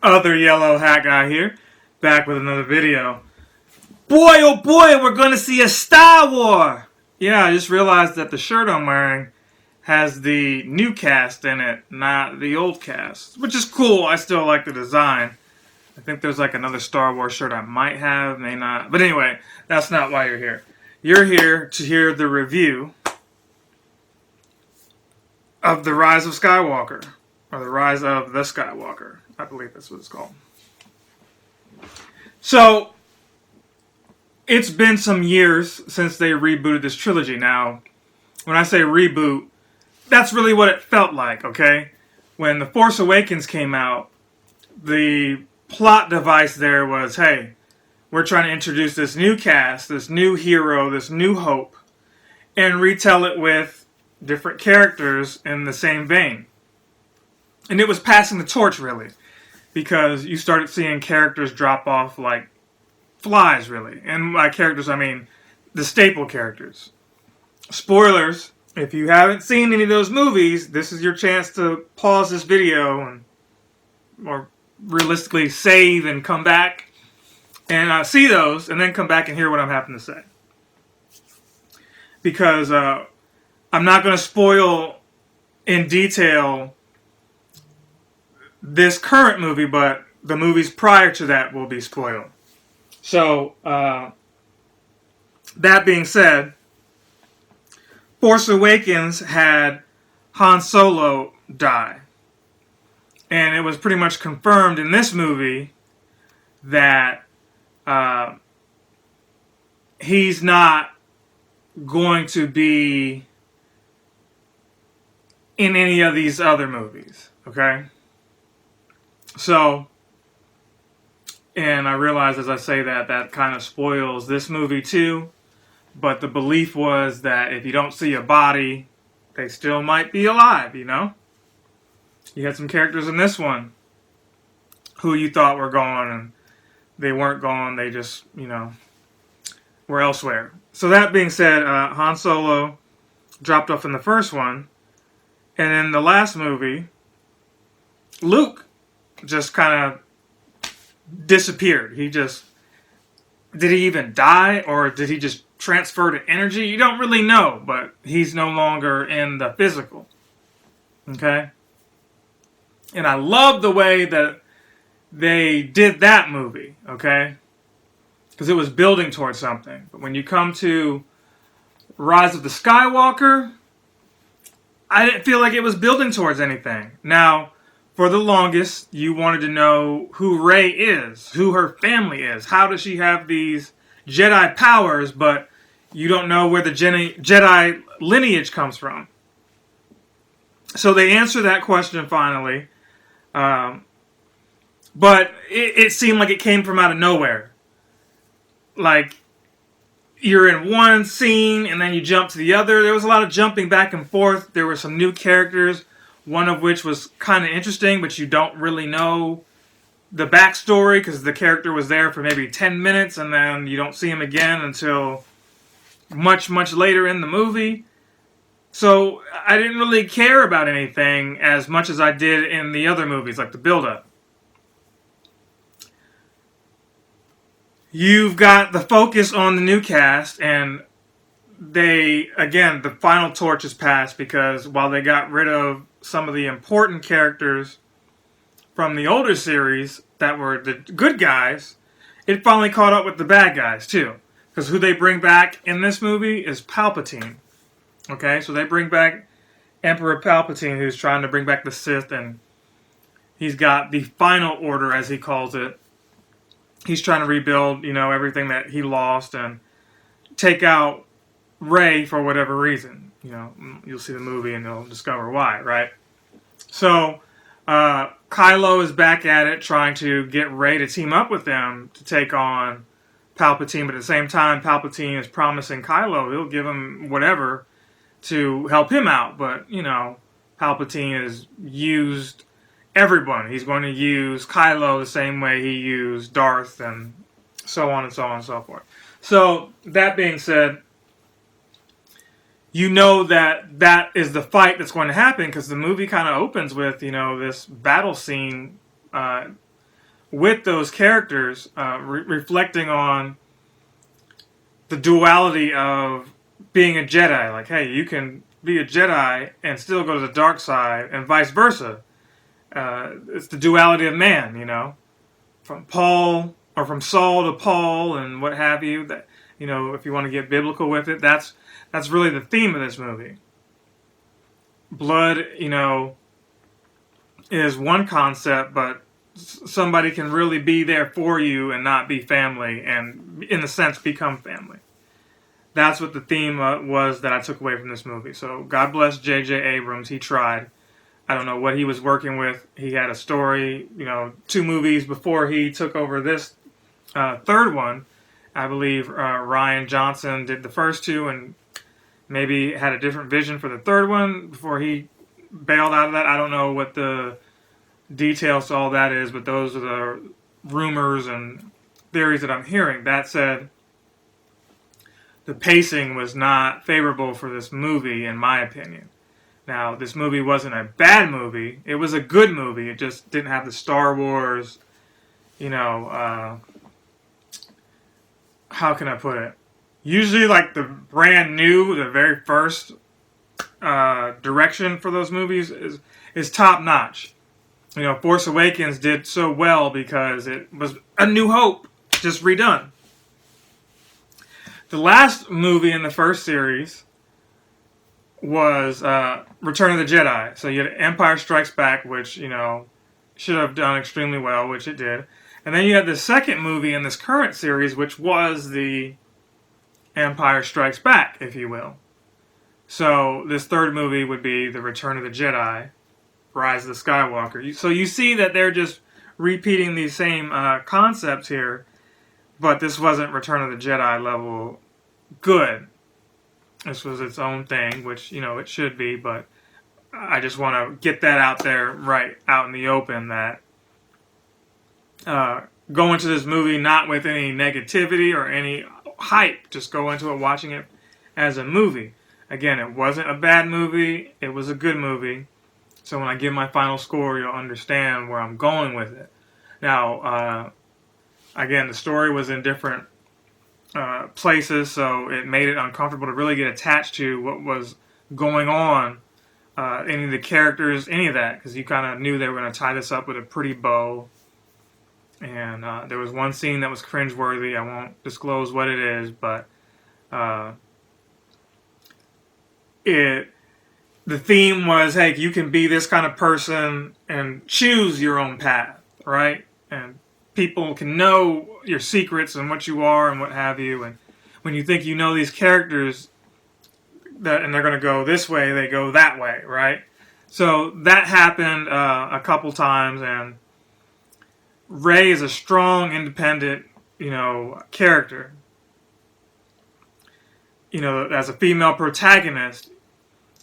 other yellow hat guy here, back with another video. Boy, oh boy, we're going to see a Star Wars! Yeah, I just realized that the shirt I'm wearing has the new cast in it, not the old cast. Which is cool, I still like the design. I think there's like another Star Wars shirt I might have, may not. But anyway, that's not why you're here. You're here to hear the review of The Rise of Skywalker. Or The Rise of the Skywalker. I believe that's what it's called. So, it's been some years since they rebooted this trilogy. Now, when I say reboot, that's really what it felt like, okay? When The Force Awakens came out, the plot device there was, hey, we're trying to introduce this new cast, this new hero, this new hope, and retell it with different characters in the same vein. And it was passing the torch, really, because you started seeing characters drop off like flies, really. And by characters, I mean the staple characters. Spoilers, if you haven't seen any of those movies, this is your chance to pause this video or realistically save and come back and see those, and then come back and hear what I'm having to say. Because I'm not going to spoil in detail this current movie, but the movies prior to that will be spoiled. So, that being said, Force Awakens had Han Solo die. And it was pretty much confirmed in this movie that he's not going to be in any of these other movies, okay? So, and I realize as I say that, that kind of spoils this movie too, but the belief was that if you don't see a body, they still might be alive, you know? You had some characters in this one who you thought were gone, and they weren't gone. They just, you know, were elsewhere. So that being said, Han Solo dropped off in the first one. And in the last movie, Luke just kind of disappeared. He just... Did he even die, or did he just transfer to energy? You don't really know, but he's no longer in the physical. Okay? And I love the way that they did that movie, okay? Because it was building towards something. But when you come to Rise of the Skywalker, I didn't feel like it was building towards anything. Now, for the longest, you wanted to know who Rey is, who her family is. How does she have these Jedi powers, but you don't know where the Jedi lineage comes from? So they answer that question finally. But it seemed like it came from out of nowhere. Like, you're in one scene and then you jump to the other. There was a lot of jumping back and forth. There were some new characters, one of which was kind of interesting, but you don't really know the backstory because the character was there for maybe 10 minutes and then you don't see him again until much, much later in the movie. So I didn't really care about anything as much as I did in the other movies, like the build-up. You've got the focus on the new cast, and they, again, the final torch is passed because while they got rid of some of the important characters from the older series that were the good guys, it finally caught up with the bad guys, too. Because who they bring back in this movie is Palpatine. Okay, so they bring back Emperor Palpatine, who's trying to bring back the Sith, and he's got the final order, as he calls it. He's trying to rebuild, you know, everything that he lost and take out Rey for whatever reason. You know, you'll see the movie and you'll discover why, right? So, Kylo is back at it, trying to get Rey to team up with them to take on Palpatine, but at the same time, Palpatine is promising Kylo he'll give him whatever to help him out, but, you know, Palpatine has used everyone. He's going to use Kylo the same way he used Darth, and so on and so on and so forth. So, that being said, you know that that is the fight that's going to happen, because the movie kind of opens with, you know, this battle scene with those characters, reflecting on the duality of being a Jedi. Like, hey, you can be a Jedi and still go to the dark side, and vice versa. It's the duality of man, from Paul, or from Saul to Paul, and what have you. That, if you want to get biblical with it, that's really the theme of this movie. Blood, is one concept, but somebody can really be there for you and not be family, and in a sense become family. That's what the theme was that I took away from this movie. So God bless J.J. Abrams. He tried. I don't know what he was working with. He had a story, 2 movies before he took over this third one. I believe Rian Johnson did the first 2 and maybe had a different vision for the third one before he bailed out of that. I don't know what the details to all that is, but those are the rumors and theories that I'm hearing. That said, the pacing was not favorable for this movie, in my opinion. Now, this movie wasn't a bad movie. It was a good movie. It just didn't have the Star Wars, how can I put it? Usually, like, the brand new, the very first direction for those movies is top-notch. Force Awakens did so well because it was A New Hope, just redone. The last movie in the first series was Return of the Jedi. So you had Empire Strikes Back, which, should have done extremely well, which it did. And then you had the second movie in this current series, which was the Empire Strikes Back, if you will. So this third movie would be the Return of the Jedi, Rise of the Skywalker. So you see that they're just repeating these same concepts here. But this wasn't Return of the Jedi level good. This was its own thing, which, it should be, but I just want to get that out there right out in the open, that go into this movie not with any negativity or any hype. Just go into it watching it as a movie. Again, it wasn't a bad movie. It was a good movie. So when I give my final score, you'll understand where I'm going with it. Now, again, the story was in different places, so it made it uncomfortable to really get attached to what was going on, any of the characters, any of that, because you kind of knew they were going to tie this up with a pretty bow. And there was one scene that was cringeworthy. I won't disclose what it is, but the theme was, hey, you can be this kind of person and choose your own path, right? And people can know your secrets and what you are and what have you. And when you think you know these characters, and they're going to go this way, they go that way, right? So that happened a couple times, and Rey is a strong, independent, character. As a female protagonist,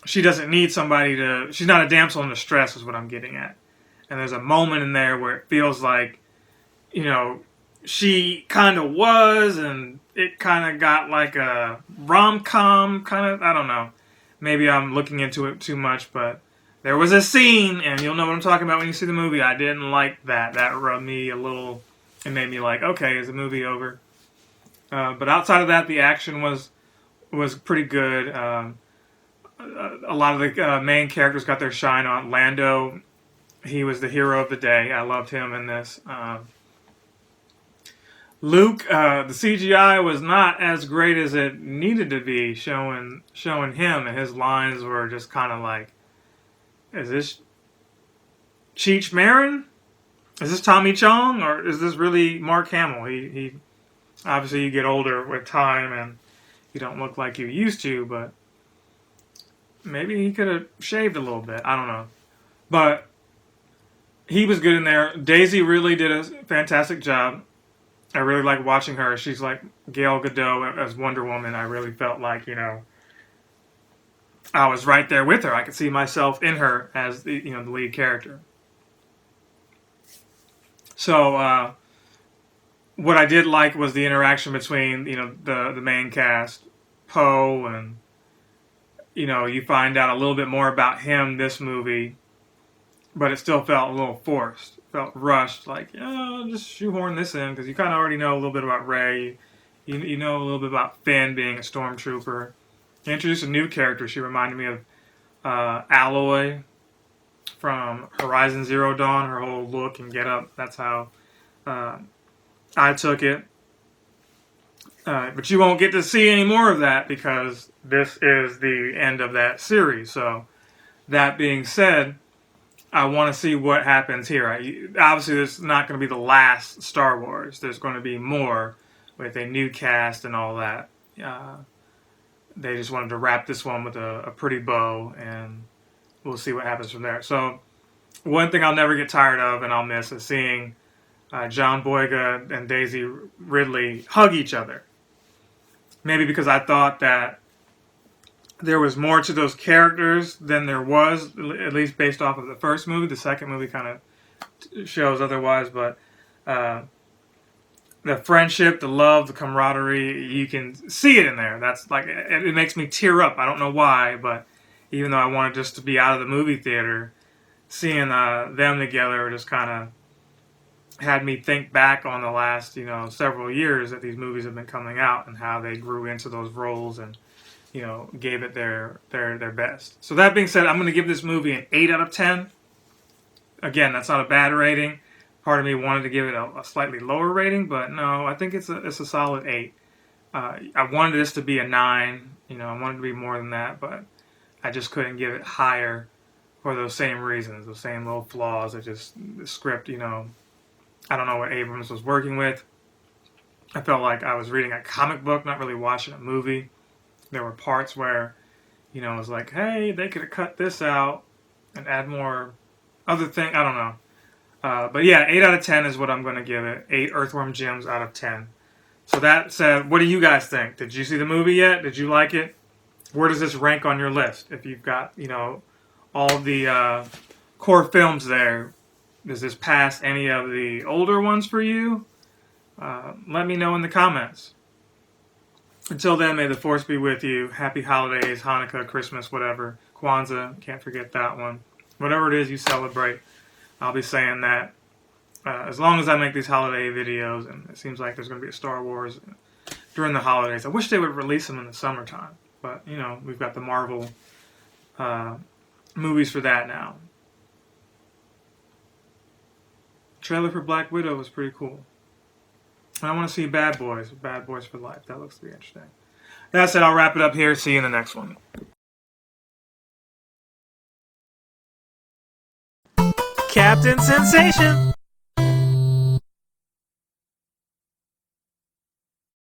she doesn't need somebody she's not a damsel in distress, is what I'm getting at. And there's a moment in there where it feels like, she kind of was, and it kind of got like a rom-com kind of, I don't know. Maybe I'm looking into it too much, but there was a scene, and you'll know what I'm talking about when you see the movie. I didn't like that. That rubbed me a little, it made me like, okay, is the movie over? But outside of that, the action was pretty good. A lot of the main characters got their shine on. Lando, he was the hero of the day. I loved him in this. Luke, the CGI was not as great as it needed to be, showing him, and his lines were just kind of like, is this Cheech Marin? Is this Tommy Chong? Or is this really Mark Hamill? He obviously, you get older with time and you don't look like you used to, but maybe he could have shaved a little bit. I don't know. But he was good in there. Daisy really did a fantastic job. I really like watching her. She's like Gal Gadot as Wonder Woman. I really felt like, I was right there with her. I could see myself in her as the lead character. So what I did like was the interaction between the main cast, Poe, and you find out a little bit more about him this movie, but it still felt a little forced felt rushed. Like, just shoehorn this in because you kind of already know a little bit about Rey. You know a little bit about Finn being a stormtrooper. They introduced a new character. She reminded me of Alloy from Horizon Zero Dawn. Her whole look and get up. That's how I took it. But you won't get to see any more of that because this is the end of that series. So, that being said, I want to see what happens here. Obviously, this is not going to be the last Star Wars. There's going to be more with a new cast and all that. They just wanted to wrap this one with a pretty bow, and we'll see what happens from there. So, one thing I'll never get tired of and I'll miss is seeing John Boyega and Daisy Ridley hug each other. Maybe because I thought that there was more to those characters than there was, at least based off of the first movie. The second movie kind of shows otherwise, but the friendship, the love, the camaraderie, you can see it in there. That's like, it makes me tear up. I don't know why, but even though I wanted just to be out of the movie theater, seeing them together just kind of had me think back on the last, several years that these movies have been coming out and how they grew into those roles and, gave it their best. So that being said, I'm going to give this movie an 8 out of 10. Again, that's not a bad rating. Part of me wanted to give it a slightly lower rating, but no, I think it's a solid 8. I wanted this to be a 9. I wanted it to be more than that, but I just couldn't give it higher for those same reasons, those same little flaws. The script, I don't know what Abrams was working with. I felt like I was reading a comic book, not really watching a movie. There were parts where, it was like, hey, they could have cut this out and add more other thing. I don't know. But yeah, 8 out of 10 is what I'm going to give it. 8 Earthworm Jims out of 10. So that said, what do you guys think? Did you see the movie yet? Did you like it? Where does this rank on your list? If you've got, all the core films there, does this pass any of the older ones for you? Let me know in the comments. Until then, may the Force be with you. Happy holidays, Hanukkah, Christmas, whatever. Kwanzaa, can't forget that one. Whatever it is you celebrate, I'll be saying that. As long as I make these holiday videos, and it seems like there's going to be a Star Wars during the holidays. I wish they would release them in the summertime. But, we've got the Marvel movies for that now. Trailer for Black Widow was pretty cool. And I want to see Bad Boys for Life. That looks to be interesting. That said, I'll wrap it up here. See you in the next one. Captain Sensation!